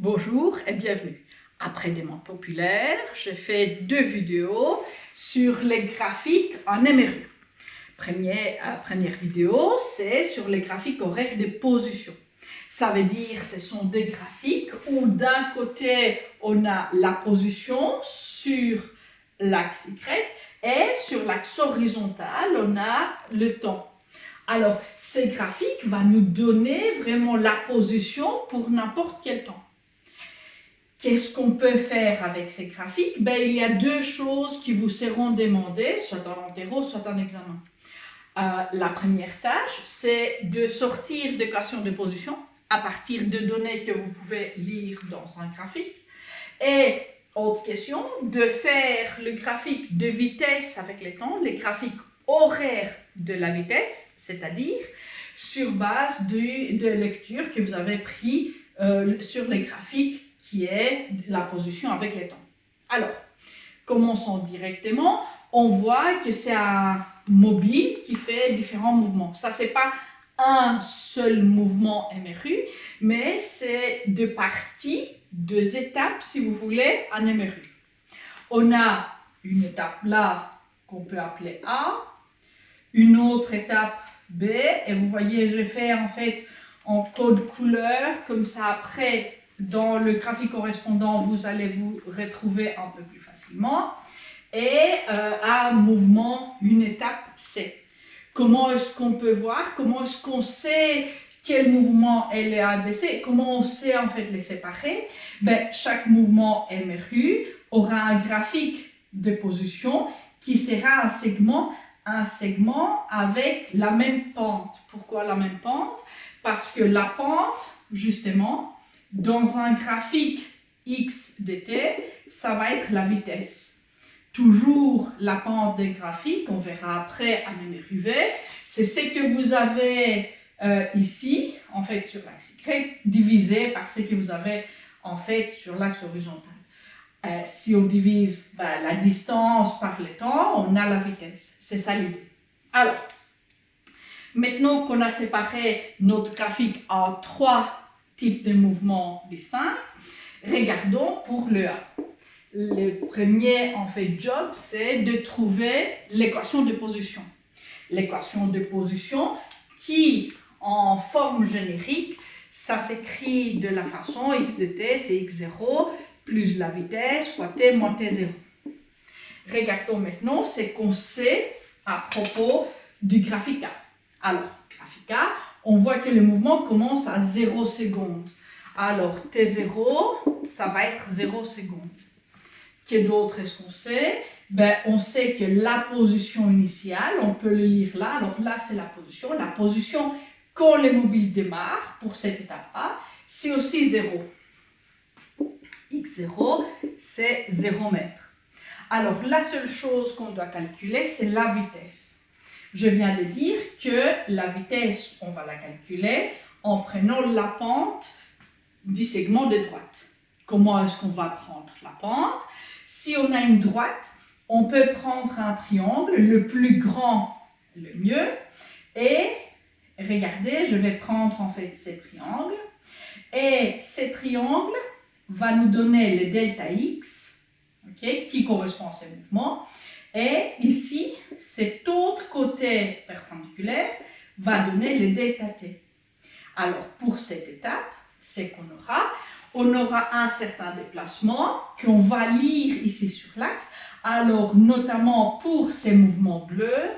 Bonjour et bienvenue. Après des mots populaires, j'ai fait 2 vidéos sur les graphiques en MRU. Première vidéo, c'est sur les graphiques horaires de position. Ça veut dire ce sont des graphiques où d'un côté on a la position sur l'axe Y et sur l'axe horizontal on a le temps. Alors ces graphiques vont nous donner vraiment la position pour n'importe quel temps. Qu'est-ce qu'on peut faire avec ces graphiques? Il y a 2 choses qui vous seront demandées, soit en interro, soit en examen. La première tâche, c'est de sortir d'équations de position à partir de données que vous pouvez lire dans un graphique. Et autre question, de faire le graphique de vitesse avec les temps, les graphiques horaires de la vitesse, c'est-à-dire sur base de lecture que vous avez pris sur les graphiques qui est la position avec les temps. Alors, commençons directement. On voit que c'est un mobile qui fait différents mouvements. Ça, c'est pas un seul mouvement MRU, mais c'est 2 parties, 2 étapes, si vous voulez, en MRU. On a une étape là qu'on peut appeler A, une autre étape B, et vous voyez, j'ai fait en fait en code couleur, comme ça après, dans le graphique correspondant, vous allez vous retrouver un peu plus facilement. Et un mouvement, une étape C. Comment est-ce qu'on peut voir? Comment est-ce qu'on sait quel mouvement est le ABC? Comment on sait en fait les séparer? Chaque mouvement MRU aura un graphique de position qui sera un segment avec la même pente. Pourquoi la même pente? Parce que la pente, justement, dans un graphique x dt, ça va être la vitesse. Toujours la pente des graphiques, on verra après à MRUV, c'est ce que vous avez ici, en fait sur l'axe Y, divisé par ce que vous avez en fait sur l'axe horizontal. Si on divise la distance par le temps, on a la vitesse. C'est ça l'idée. Alors, maintenant qu'on a séparé notre graphique en 3 types de mouvements distincts, regardons pour le A. Le premier en fait job, c'est de trouver l'équation de position. L'équation de position qui, en forme générique, ça s'écrit de la façon x de t, c'est x0 plus la vitesse fois t moins t0. Regardons maintenant ce qu'on sait à propos du graphique A. Alors, graphique A, on voit que le mouvement commence à 0 secondes. Alors, T0, ça va être 0 secondes. Qu'est-ce d'autre est-ce qu'on sait? On sait que la position initiale, on peut le lire là. Alors là, c'est la position. La position quand le mobile démarre, pour cette étape A, c'est aussi 0. X0, c'est 0 mètres. Alors, la seule chose qu'on doit calculer, c'est la vitesse. Je viens de dire que la vitesse, on va la calculer en prenant la pente du segment de droite. Comment est-ce qu'on va prendre la pente? Si on a une droite, on peut prendre un triangle, le plus grand, le mieux. Et regardez, je vais prendre en fait ces triangles. Et ces triangles va nous donner le delta x, qui correspond à ces mouvements. Et ici, cet autre côté perpendiculaire va donner le delta t. Alors, pour cette étape, c'est qu'on aura un certain déplacement qu'on va lire ici sur l'axe. Alors, notamment pour ces mouvements bleus,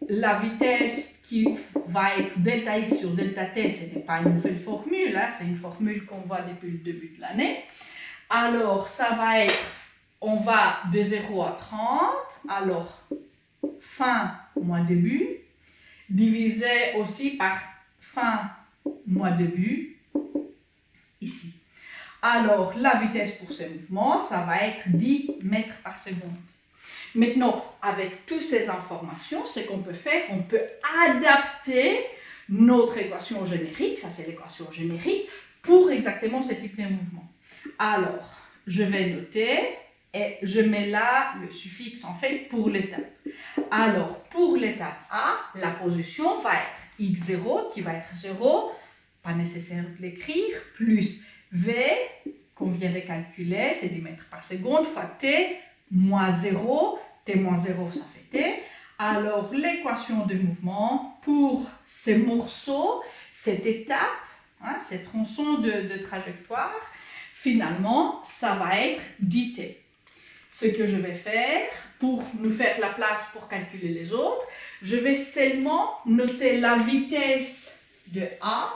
la vitesse qui va être delta x sur delta t, ce n'est pas une nouvelle formule, c'est une formule qu'on voit depuis le début de l'année. Alors, ça va être, on va de 0 à 30, alors fin moins début, divisé aussi par fin moins début, ici. Alors, la vitesse pour ce mouvement, ça va être 10 mètres par seconde. Maintenant, avec toutes ces informations, ce qu'on peut faire, on peut adapter notre équation générique, ça c'est l'équation générique, pour exactement ce type de mouvement. Alors, je vais noter et je mets là le suffixe en fait pour l'étape. Alors, pour l'étape A, la position va être x0 qui va être 0, pas nécessaire de l'écrire, plus V, qu'on vient de calculer, c'est 10 mètres par seconde, fois t moins 0. T moins 0, ça fait t. Alors, l'équation de mouvement pour ces morceaux, cette étape, ces tronçons de trajectoire, finalement, ça va être 10t. Ce que je vais faire, pour nous faire la place pour calculer les autres, je vais seulement noter la vitesse de A,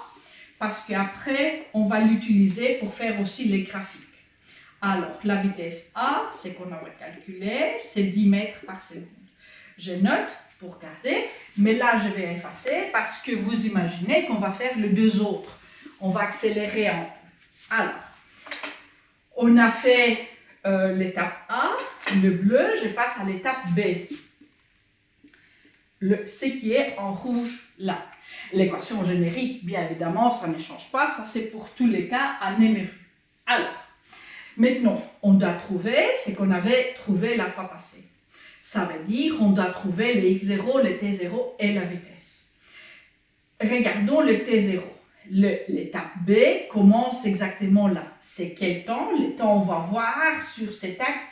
parce qu'après, on va l'utiliser pour faire aussi les graphiques. Alors, la vitesse A, c'est qu'on a calculé, c'est 10 mètres par seconde. Je note pour garder, mais là, je vais effacer parce que vous imaginez qu'on va faire les deux autres. On va accélérer un peu. Alors, on a fait l'étape A, le bleu, je passe à l'étape B. Ce qui est en rouge là. L'équation générique, bien évidemment, ça ne change pas. Ça, c'est pour tous les cas en émeru. Alors, maintenant, on doit trouver ce qu'on avait trouvé la fois passée. Ça veut dire qu'on doit trouver les x0, le t0 et la vitesse. Regardons le t0. L'étape B commence exactement là. C'est quel temps? Le temps, on va voir sur cet axe,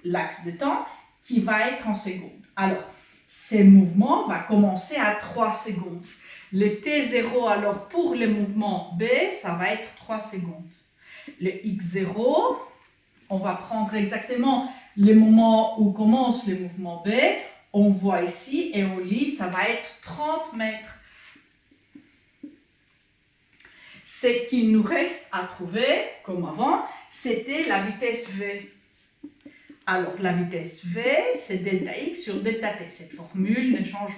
l'axe de temps qui va être en secondes. Alors, ce mouvement va commencer à 3 secondes. Le T0, alors pour le mouvement B, ça va être 3 secondes. Le X0, on va prendre exactement le moment où commence le mouvement B. On voit ici et on lit, ça va être 30 mètres. Ce qu'il nous reste à trouver, comme avant, c'était la vitesse V. Alors, la vitesse V, c'est delta x sur delta t. Cette formule ne change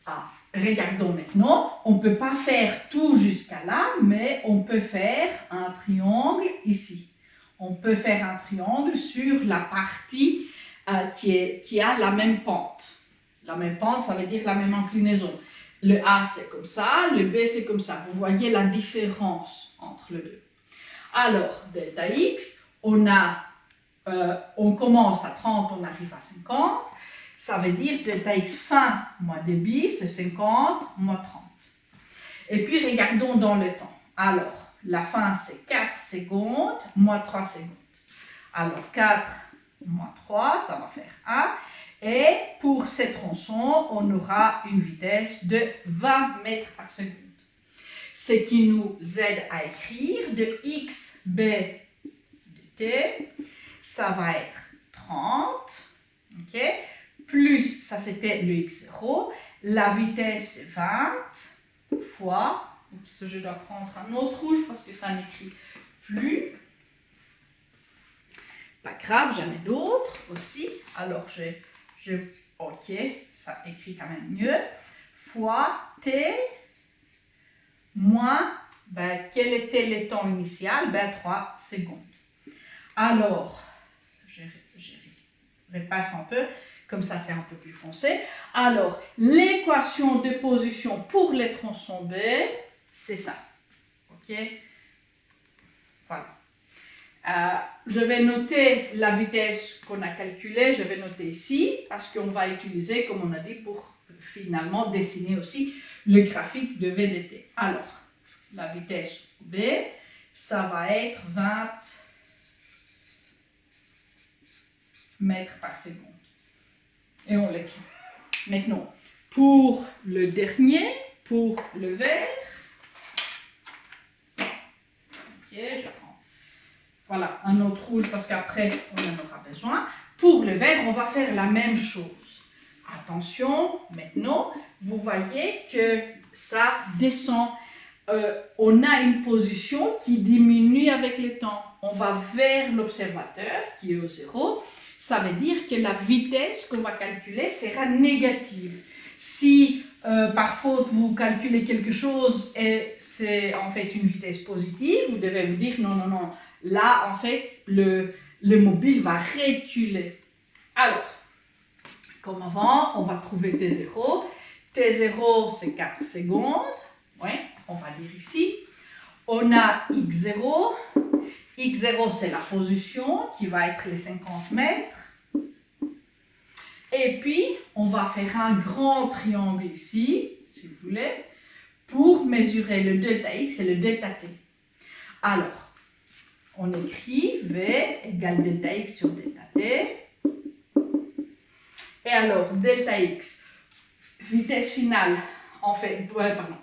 pas. Regardons maintenant. On ne peut pas faire tout jusqu'à là, mais on peut faire un triangle ici. On peut faire un triangle sur la partie qui a la même pente. La même pente, ça veut dire la même inclinaison. Le A, c'est comme ça, le B, c'est comme ça. Vous voyez la différence entre les deux. Alors, delta x, on commence à 30, on arrive à 50. Ça veut dire delta x fin moins débit, c'est 50 moins 30. Et puis, regardons dans le temps. Alors, la fin, c'est 4 secondes moins 3 secondes. Alors, 4 moins 3, ça va faire 1. Et pour ces tronçons, on aura une vitesse de 20 mètres par seconde. Ce qui nous aide à écrire de x, b, de t, ça va être 30, ok, plus, ça c'était le x0, la vitesse c'est 20 fois, je dois prendre un autre rouge parce que ça n'écrit plus. Pas grave, j'en ai d'autres aussi. Alors, ok, ça écrit quand même mieux. Fois t moins, quel était le temps initial? 3 secondes. Alors, je repasse un peu, comme ça c'est un peu plus foncé. Alors, l'équation de position pour les tronçons B, c'est ça. Ok? Voilà. Je vais noter la vitesse qu'on a calculée, je vais noter ici, parce qu'on va utiliser, comme on a dit, pour finalement dessiner aussi le graphique de VDT. Alors, la vitesse B, ça va être 20 mètres par seconde. Et on l'écrit. Maintenant, pour le dernier, pour le vert, ok, je prends. Voilà, un autre rouge parce qu'après, on en aura besoin. Pour le vert, on va faire la même chose. Attention, maintenant, vous voyez que ça descend. On a une position qui diminue avec le temps. On va vers l'observateur qui est au 0. Ça veut dire que la vitesse qu'on va calculer sera négative. Si par faute vous calculez quelque chose et c'est en fait une vitesse positive, vous devez vous dire non, non, non. Là, en fait, le mobile va reculer. Alors, comme avant, on va trouver T0. T0, c'est 4 secondes. Oui, on va lire ici. On a X0. X0, c'est la position qui va être les 50 mètres. Et puis, on va faire un grand triangle ici, si vous voulez, pour mesurer le delta X et le delta T. Alors, on écrit V égale delta x sur delta t. Et alors, delta x, vitesse finale, en fait,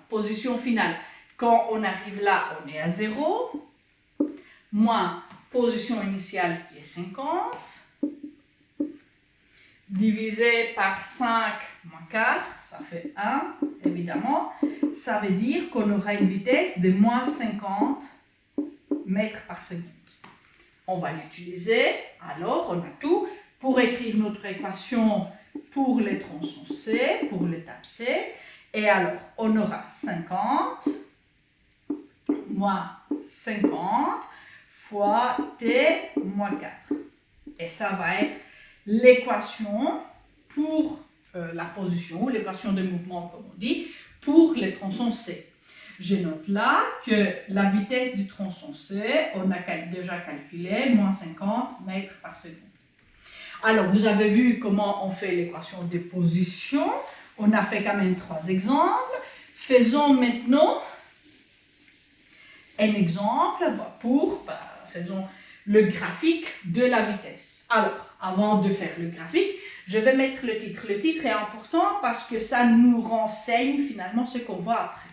position finale, quand on arrive là, on est à 0, moins position initiale qui est 50, divisé par 5 moins 4, ça fait 1, évidemment. Ça veut dire qu'on aura une vitesse de moins 50 mètres par seconde. On va l'utiliser, alors on a tout pour écrire notre équation pour les tronçons C, pour l'étape C. Et alors, on aura 50 moins 50 fois t moins 4. Et ça va être l'équation pour la position, l'équation de mouvement, comme on dit, pour les tronçons C. Je note là que la vitesse du tronçon C, on a déjà calculé, moins 50 mètres par seconde. Alors, vous avez vu comment on fait l'équation de position. On a fait quand même 3 exemples. Faisons maintenant un exemple faisons le graphique de la vitesse. Alors, avant de faire le graphique, je vais mettre le titre. Le titre est important parce que ça nous renseigne finalement ce qu'on voit après.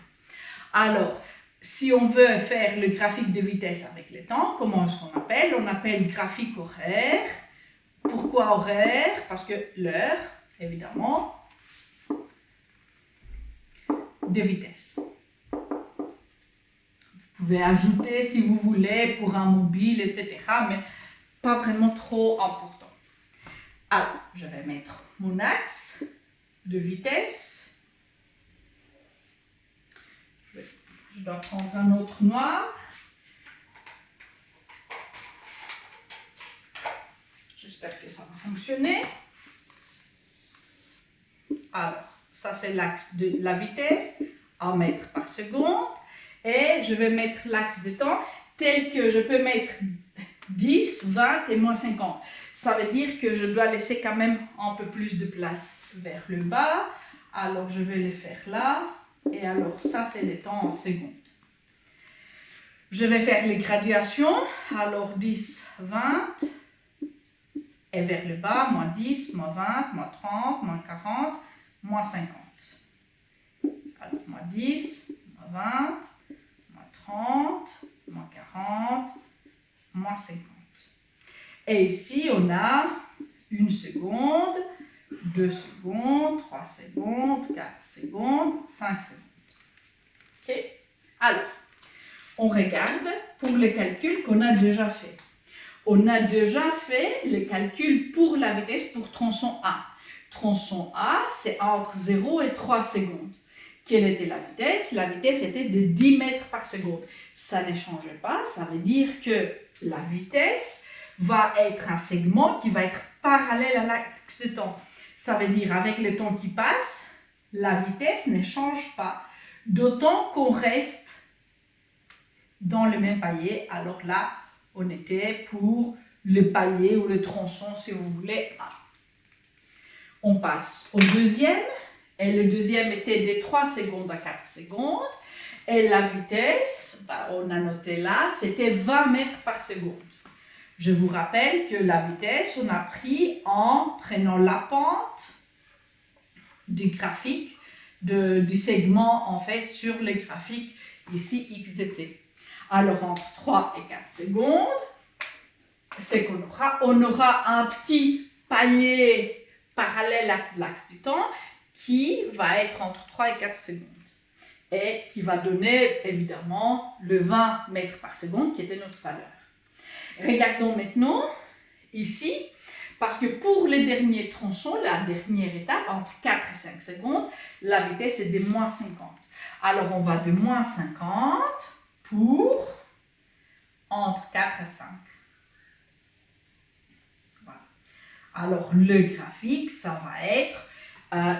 Alors, si on veut faire le graphique de vitesse avec le temps, comment est-ce qu'on appelle? On appelle graphique horaire. Pourquoi horaire? Parce que l'heure, évidemment, de vitesse. Vous pouvez ajouter si vous voulez pour un mobile, etc. Mais pas vraiment trop important. Alors, je vais mettre mon axe de vitesse. Je dois prendre un autre noir. J'espère que ça va fonctionner. Alors, ça c'est l'axe de la vitesse en mètres par seconde. Et je vais mettre l'axe de temps tel que je peux mettre 10, 20 et moins 50. Ça veut dire que je dois laisser quand même un peu plus de place vers le bas. Alors, je vais le faire là. Et alors, ça, c'est les temps en secondes. Je vais faire les graduations. Alors, 10, 20. Et vers le bas, moins 10, moins 20, moins 30, moins 40, moins 50. Alors, moins 10, moins 20, moins 30, moins 40, moins 50. Et ici, on a 1 seconde, 2 secondes, 3 secondes, 4 secondes, 5 secondes. OK? Alors, on regarde pour les calculs qu'on a déjà fait. On a déjà fait les calculs pour la vitesse pour tronçon A. Tronçon A, c'est entre 0 et 3 secondes. Quelle était la vitesse? La vitesse était de 10 mètres par seconde. Ça ne change pas, ça veut dire que la vitesse va être un segment qui va être parallèle à l'axe de temps. Ça veut dire avec le temps qui passe, la vitesse ne change pas. D'autant qu'on reste dans le même palier. Alors là, on était pour le palier ou le tronçon, si vous voulez, A. On passe au deuxième. Et le deuxième était de 3 secondes à 4 secondes. Et la vitesse, on a noté là, c'était 20 mètres par seconde. Je vous rappelle que la vitesse, on a pris en prenant la pente du graphique, du segment en fait sur le graphique ici x de t. Alors entre 3 et 4 secondes, c'est qu'on aura un petit palier parallèle à l'axe du temps qui va être entre 3 et 4 secondes et qui va donner évidemment le 20 mètres par seconde qui était notre valeur. Regardons maintenant ici, parce que pour le dernier tronçon, la dernière étape, entre 4 et 5 secondes, la vitesse est de moins 50. Alors on va de moins 50 pour entre 4 et 5. Voilà. Alors le graphique, ça va être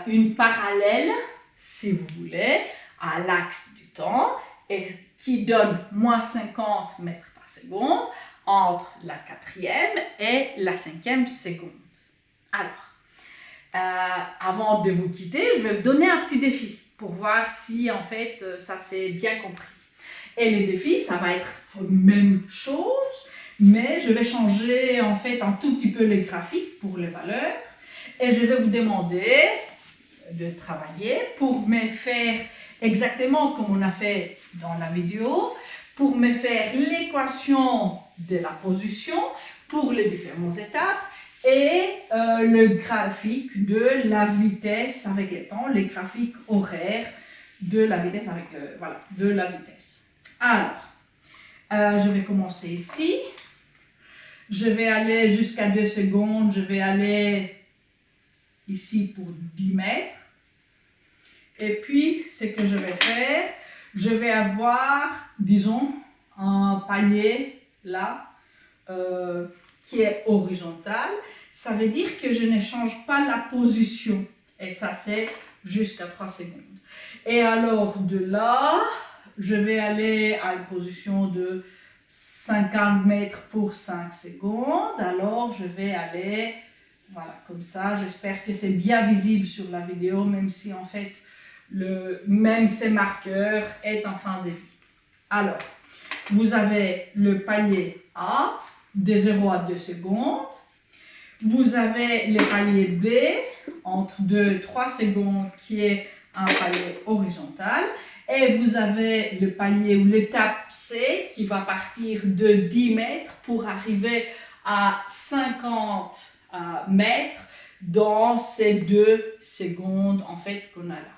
une parallèle, si vous voulez, à l'axe du temps et qui donne moins 50 mètres par seconde entre la 4e et la 5e seconde. Alors, avant de vous quitter, je vais vous donner un petit défi pour voir si en fait ça s'est bien compris. Et le défi, ça va être même chose, mais je vais changer en fait un tout petit peu les graphiques pour les valeurs et je vais vous demander de travailler pour me faire exactement comme on a fait dans la vidéo, pour me faire l'équation de la position pour les différentes étapes et le graphique de la vitesse avec le temps, les graphiques horaires de la vitesse avec de la vitesse. Alors, je vais commencer ici. Je vais aller jusqu'à 2 secondes. Je vais aller ici pour 10 mètres. Et puis, ce que je vais faire, je vais avoir, disons, un palier là qui est horizontal. Ça veut dire que je ne change pas la position. Et ça, c'est jusqu'à 3 secondes. Et alors, de là, je vais aller à une position de 50 mètres pour 5 secondes. Alors, je vais aller, voilà, comme ça. J'espère que c'est bien visible sur la vidéo, même si en fait, même ces marqueurs est en fin de vie. Alors, vous avez le palier A, de 0 à 2 secondes. Vous avez le palier B, entre 2 et 3 secondes, qui est un palier horizontal. Et vous avez le palier ou l'étape C qui va partir de 10 mètres pour arriver à 50 mètres dans ces 2 secondes en fait qu'on a là.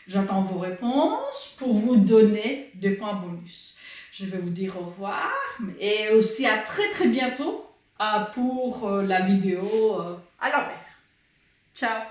J'attends vos réponses pour vous donner des points bonus. Je vais vous dire au revoir et aussi à très bientôt pour la vidéo à l'envers. Ciao!